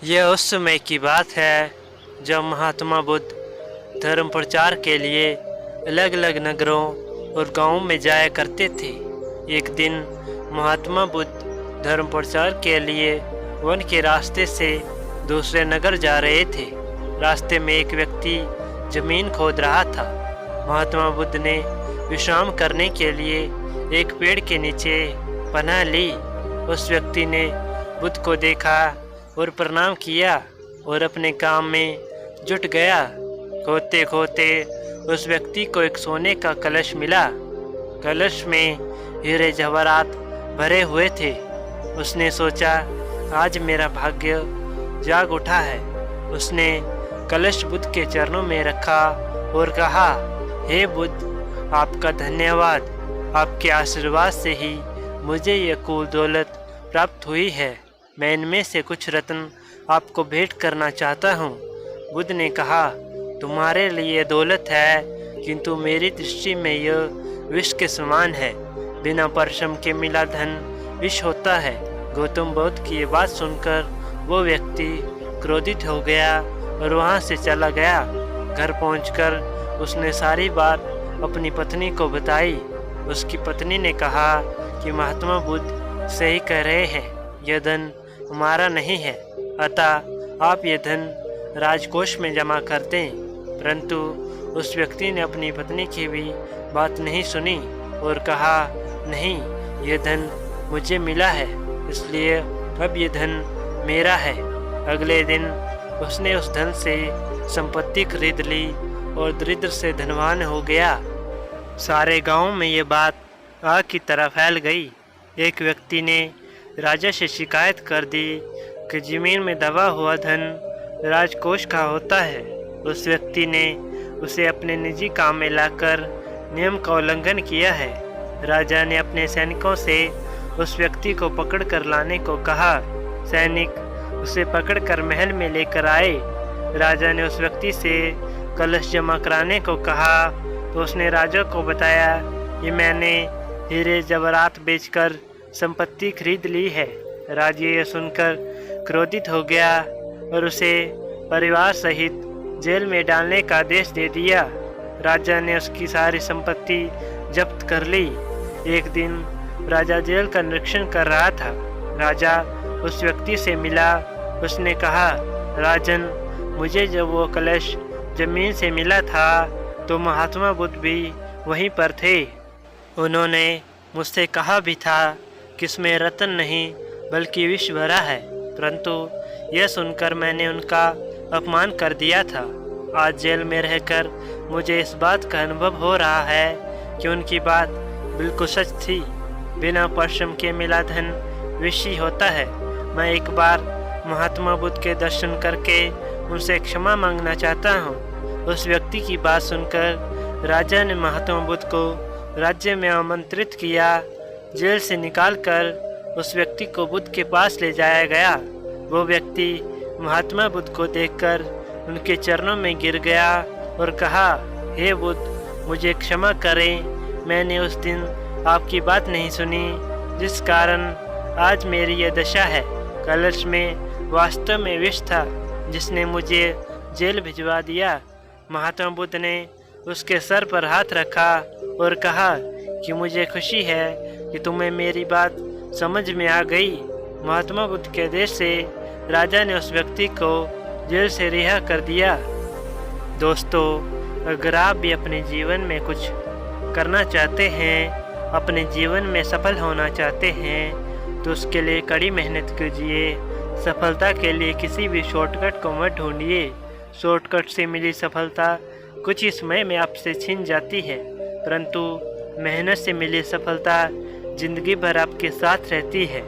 यह उस समय की बात है जब महात्मा बुद्ध धर्म प्रचार के लिए अलग अलग नगरों और गांवों में जाया करते थे। एक दिन महात्मा बुद्ध धर्म प्रचार के लिए वन के रास्ते से दूसरे नगर जा रहे थे। रास्ते में एक व्यक्ति जमीन खोद रहा था। महात्मा बुद्ध ने विश्राम करने के लिए एक पेड़ के नीचे पनाह ली। उस व्यक्ति ने बुद्ध को देखा और प्रणाम किया और अपने काम में जुट गया। खोदते खोदते उस व्यक्ति को एक सोने का कलश मिला। कलश में हीरे जवाहरात भरे हुए थे। उसने सोचा, आज मेरा भाग्य जाग उठा है। उसने कलश बुद्ध के चरणों में रखा और कहा, हे बुद्ध, आपका धन्यवाद। आपके आशीर्वाद से ही मुझे यह कुल दौलत प्राप्त हुई है। मैं इनमें से कुछ रत्न आपको भेंट करना चाहता हूँ। बुद्ध ने कहा, तुम्हारे लिए दौलत है, किंतु मेरी दृष्टि में यह विष के समान है। बिना परिश्रम के मिला धन विष होता है। गौतम बुद्ध की ये बात सुनकर वो व्यक्ति क्रोधित हो गया और वहाँ से चला गया। घर पहुंचकर उसने सारी बात अपनी पत्नी को बताई। उसकी पत्नी ने कहा कि महात्मा बुद्ध सही कह रहे हैं, यह धन हमारा नहीं है, अतः आप ये धन राजकोष में जमा कर दें। परंतु उस व्यक्ति ने अपनी पत्नी की भी बात नहीं सुनी और कहा, नहीं, यह धन मुझे मिला है, इसलिए अब ये धन मेरा है। अगले दिन उसने उस धन से संपत्ति खरीद ली और दरिद्र से धनवान हो गया। सारे गांव में ये बात आग की तरह फैल गई। एक व्यक्ति ने राजा से शिकायत कर दी कि जमीन में दबा हुआ धन राजकोष का होता है। उस व्यक्ति ने उसे अपने निजी काम में लाकर नियम का उल्लंघन किया है। राजा ने अपने सैनिकों से उस व्यक्ति को पकड़ कर लाने को कहा। सैनिक उसे पकड़कर महल में लेकर आए। राजा ने उस व्यक्ति से कलश जमा कराने को कहा तो उसने राजा को बताया, ये मैंने हीरे जवाहरात बेचकर संपत्ति खरीद ली है। राजा यह सुनकर क्रोधित हो गया और उसे परिवार सहित जेल में डालने का आदेश दे दिया। राजा ने उसकी सारी संपत्ति जब्त कर ली। एक दिन राजा जेल का निरीक्षण कर रहा था। राजा उस व्यक्ति से मिला। उसने कहा, राजन, मुझे जब वो कलश जमीन से मिला था तो महात्मा बुद्ध भी वहीं पर थे। उन्होंने मुझसे कहा भी था कि इसमें रत्न नहीं बल्कि विष भरा है, परंतु यह सुनकर मैंने उनका अपमान कर दिया था। आज जेल में रहकर मुझे इस बात का अनुभव हो रहा है कि उनकी बात बिल्कुल सच थी। बिना परिश्रम के मिला धन विष ही होता है। मैं एक बार महात्मा बुद्ध के दर्शन करके उनसे क्षमा मांगना चाहता हूँ। उस व्यक्ति की बात सुनकर राजा ने महात्मा बुद्ध को राज्य में आमंत्रित किया। जेल से निकालकर उस व्यक्ति को बुद्ध के पास ले जाया गया। वो व्यक्ति महात्मा बुद्ध को देखकर उनके चरणों में गिर गया और कहा, हे बुद्ध, मुझे क्षमा करें। मैंने उस दिन आपकी बात नहीं सुनी, जिस कारण आज मेरी यह दशा है। कलश में वास्तव में विष था जिसने मुझे जेल भिजवा दिया। महात्मा बुद्ध ने उसके सर पर हाथ रखा और कहा कि मुझे खुशी है कि तुम्हें मेरी बात समझ में आ गई। महात्मा बुद्ध के आदेश से राजा ने उस व्यक्ति को जेल से रिहा कर दिया। दोस्तों, अगर आप भी अपने जीवन में कुछ करना चाहते हैं, अपने जीवन में सफल होना चाहते हैं, तो उसके लिए कड़ी मेहनत कीजिए। सफलता के लिए किसी भी शॉर्टकट को मत ढूंढिए। शॉर्टकट से मिली सफलता कुछ ही समय में आपसे छिन जाती है, परंतु मेहनत से मिली सफलता जिंदगी भर आपके साथ रहती है।